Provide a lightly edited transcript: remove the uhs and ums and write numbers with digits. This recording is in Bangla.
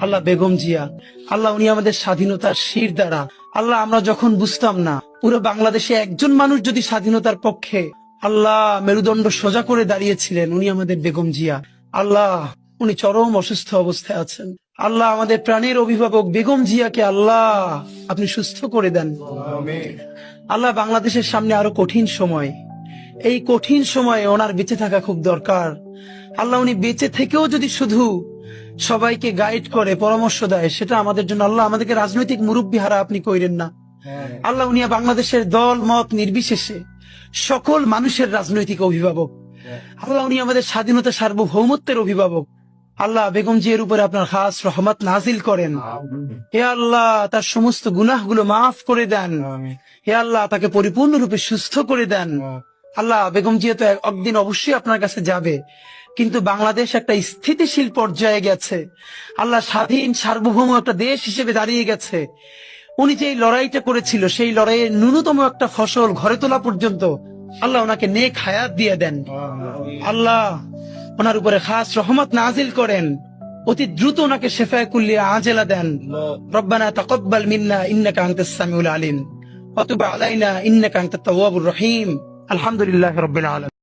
আল্লাহ বেগম জিয়া, আল্লাহ উনি আমাদের স্বাধীনতার শির দ্বারা। আল্লাহ আমরা যখন বুঝতাম না, পুরো বাংলাদেশে একজন মানুষ যদি স্বাধীনতার পক্ষে আল্লাহ মেরুদণ্ড সোজা করে দাঁড়িয়েছিলেন, উনি আমাদের বেগম জিয়া। আল্লাহ উনি চরম অসুস্থ অবস্থায় আছেন। আল্লাহ আমাদের প্রাণের অভিভাবক বেগম জিয়াকে আল্লাহ আপনি সুস্থ করে দেন। আল্লাহ বাংলাদেশের সামনে আরো কঠিন সময়, এই কঠিন সময়ে ওনার বেঁচে থাকা খুব দরকার। আল্লাহ উনি বেঁচে থেকেও যদি শুধু সবাইকে গাইড করে, পরামর্শ দেয়, সেটা আমাদের জন্য। আল্লাহ আমাদেরকে রাজনৈতিক মুরব্বী হারা আপনি কইরেন না। আল্লাহ উনি বাংলাদেশের দল মত নির্বিশেষে সকল মানুষের রাজনৈতিক অভিভাবক। আল্লাহ উনি আমাদের স্বাধীনতা সার্বভৌমত্বের অভিভাবক। আল্লাহ বেগম জিয়ার উপরে আপনার খাস রহমত নাজিল করেন। হে আল্লাহ তার সমস্ত গুনাহগুলো মাফ করে দেন। হে আল্লাহ তাকে পরিপূর্ণরূপে সুস্থ করে দেন। আল্লাহ বেগম জিয়া তো একদিন অবশ্যই আপনার কাছে যাবে, কিন্তু বাংলাদেশ একটা স্থিতিশীল পর্যায়ে গেছে। আল্লাহ স্বাধীন সার্বভৌম একটা দেশ হিসেবে দাঁড়িয়ে গেছে। উনি যে লড়াইটা করেছিল, সেই লড়াইয়ের ন্যূনতম একটা ফসল ঘরে তোলা পর্যন্ত আল্লাহ ওনাকে নেক হায়াত দিয়ে দেন। আল্লাহ ওনার উপরে খাস রহমত নাজিল করেন। অতি দ্রুত ওনাকে শেফায়ে কুল্লিয়া আজেলা দেন। রব্বানা তাকাব্বাল মিন্না ইন্নাকা আনতাস সামিউল আলিম ওয়া তুব আলাইনা ইন্নাকা আনতাত তাওয়াবুর রহিম। আলহামদুলিল্লাহি রাব্বিল আলামিন।